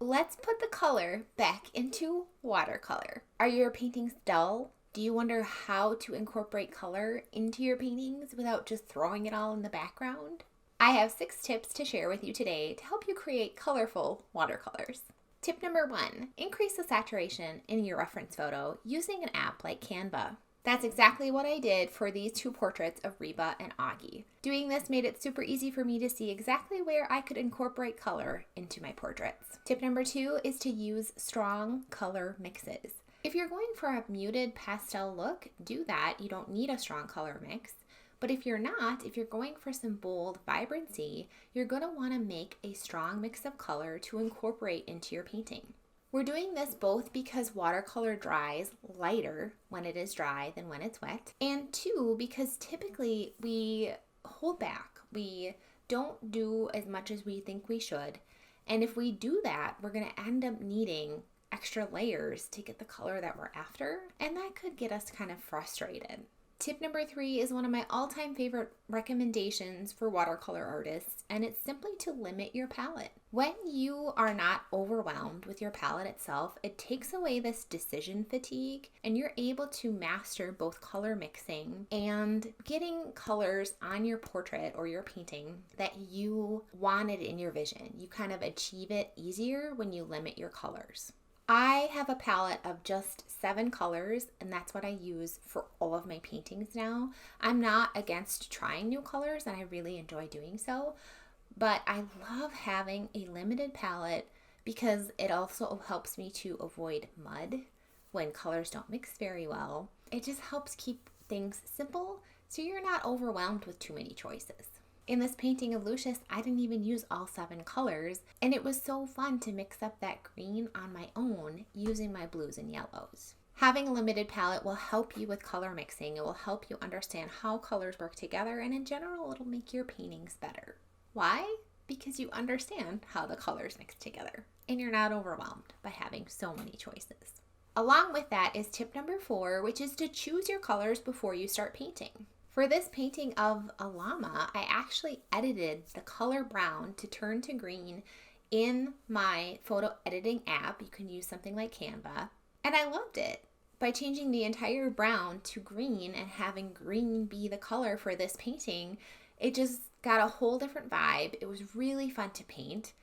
Let's put the color back into watercolor. Are your paintings dull? Do you wonder how to incorporate color into your paintings without just throwing it all in the background? I have 6 tips to share with you today to help you create colorful watercolors. Tip number 1, increase the saturation in your reference photo using an app like Canva. That's exactly what I did for these 2 portraits of Reba and Augie. Doing this made it super easy for me to see exactly where I could incorporate color into my portraits. Tip number 2 is to use strong color mixes. If you're going for a muted pastel look, do that. You don't need a strong color mix. But if you're not, if you're going for some bold vibrancy, you're going to want to make a strong mix of color to incorporate into your painting. We're doing this both because watercolor dries lighter when it is dry than when it's wet, and 2, because typically we hold back. We don't do as much as we think we should. And if we do that, we're going to end up needing extra layers to get the color that we're after, and that could get us kind of frustrated. Tip number 3 is one of my all-time favorite recommendations for watercolor artists, and it's simply to limit your palette. When you are not overwhelmed with your palette itself, it takes away this decision fatigue, and you're able to master both color mixing and getting colors on your portrait or your painting that you wanted in your vision. You kind of achieve it easier when you limit your colors. I have a palette of just 7 colors, and that's what I use for all of my paintings now. I'm not against trying new colors, and I really enjoy doing so, but I love having a limited palette because it also helps me to avoid mud when colors don't mix very well. It just helps keep things simple so you're not overwhelmed with too many choices. In this painting of Lucius, I didn't even use all 7 colors, and it was so fun to mix up that green on my own using my blues and yellows. Having a limited palette will help you with color mixing. It will help you understand how colors work together, and in general, it'll make your paintings better. Why? Because you understand how the colors mix together, and you're not overwhelmed by having so many choices. Along with that is tip number 4, which is to choose your colors before you start painting. For this painting of a llama, I actually edited the color brown to turn to green in my photo editing app. You can use something like Canva, and I loved it. By changing the entire brown to green and having green be the color for this painting, it just got a whole different vibe. It was really fun to paint,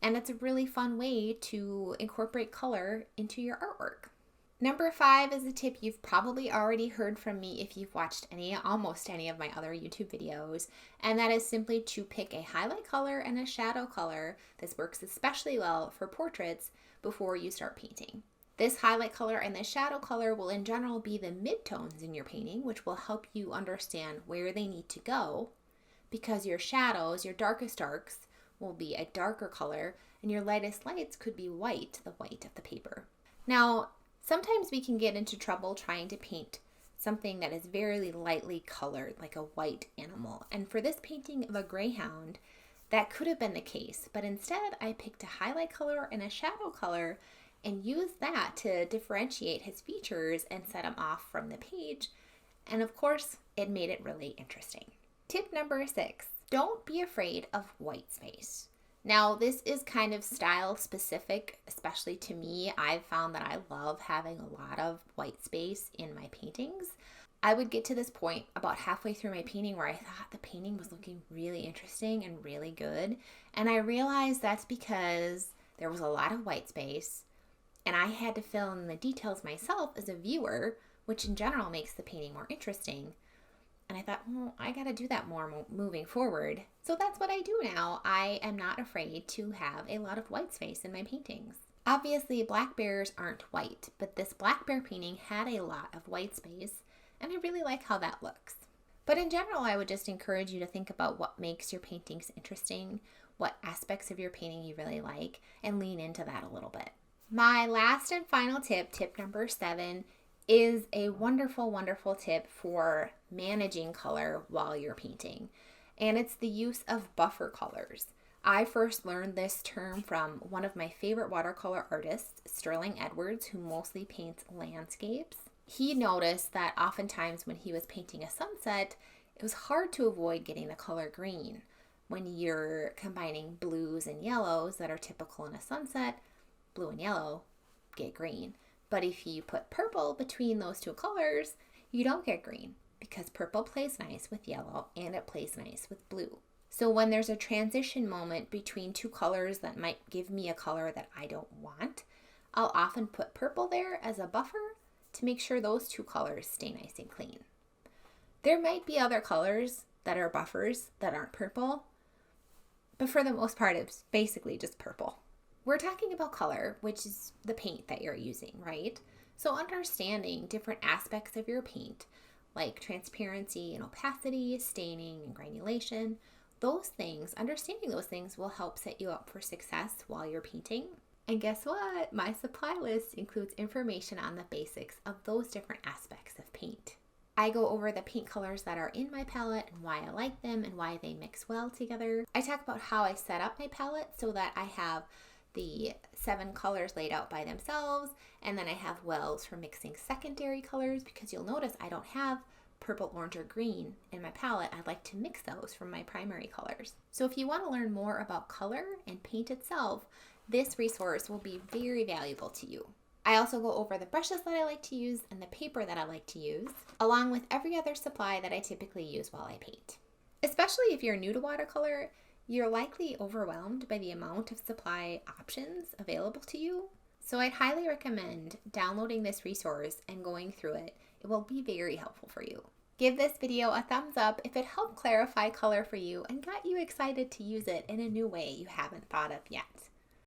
and it's a really fun way to incorporate color into your artwork. Number 5 is a tip you've probably already heard from me if you've watched almost any of my other YouTube videos, and that is simply to pick a highlight color and a shadow color. This works especially well for portraits before you start painting. This highlight color and this shadow color will in general be the midtones in your painting, which will help you understand where they need to go, because your shadows, your darkest darks, will be a darker color, and your lightest lights could be white, the white of the paper. Now, sometimes we can get into trouble trying to paint something that is very lightly colored, like a white animal. And for this painting of a greyhound, that could have been the case. But instead, I picked a highlight color and a shadow color and used that to differentiate his features and set him off from the page. And of course, it made it really interesting. Tip number 6, don't be afraid of white space. Now, this is kind of style specific, especially to me. I've found that I love having a lot of white space in my paintings. I would get to this point about halfway through my painting where I thought the painting was looking really interesting and really good. And I realized that's because there was a lot of white space, and I had to fill in the details myself as a viewer, which in general makes the painting more interesting. And I thought, well, I got to do that more moving forward. So that's what I do now. I am not afraid to have a lot of white space in my paintings. Obviously, black bears aren't white, but this black bear painting had a lot of white space, and I really like how that looks. But in general, I would just encourage you to think about what makes your paintings interesting, what aspects of your painting you really like, and lean into that a little bit. My last and final tip, tip number 7, is a wonderful, wonderful tip for managing color while you're painting. And it's the use of buffer colors. I first learned this term from one of my favorite watercolor artists, Sterling Edwards, who mostly paints landscapes. He noticed that oftentimes when he was painting a sunset, it was hard to avoid getting the color green. When you're combining blues and yellows that are typical in a sunset, blue and yellow, get green. But if you put purple between those two colors, you don't get green because purple plays nice with yellow and it plays nice with blue. So when there's a transition moment between two colors that might give me a color that I don't want, I'll often put purple there as a buffer to make sure those two colors stay nice and clean. There might be other colors that are buffers that aren't purple, but for the most part, it's basically just purple. We're talking about color, which is the paint that you're using, right? So understanding different aspects of your paint, like transparency and opacity, staining and granulation, understanding those things will help set you up for success while you're painting. And guess what? My supply list includes information on the basics of those different aspects of paint. I go over the paint colors that are in my palette and why I like them and why they mix well together. I talk about how I set up my palette so that I have the 7 colors laid out by themselves, and then I have wells for mixing secondary colors, because you'll notice I don't have purple, orange, or green in my palette. I'd like to mix those from my primary colors. So if you want to learn more about color and paint itself, this resource will be very valuable to you. I also go over the brushes that I like to use and the paper that I like to use, along with every other supply that I typically use while I paint. Especially if you're new to watercolor, you're likely overwhelmed by the amount of supply options available to you. So I'd highly recommend downloading this resource and going through it. It will be very helpful for you. Give this video a thumbs up if it helped clarify color for you and got you excited to use it in a new way you haven't thought of yet.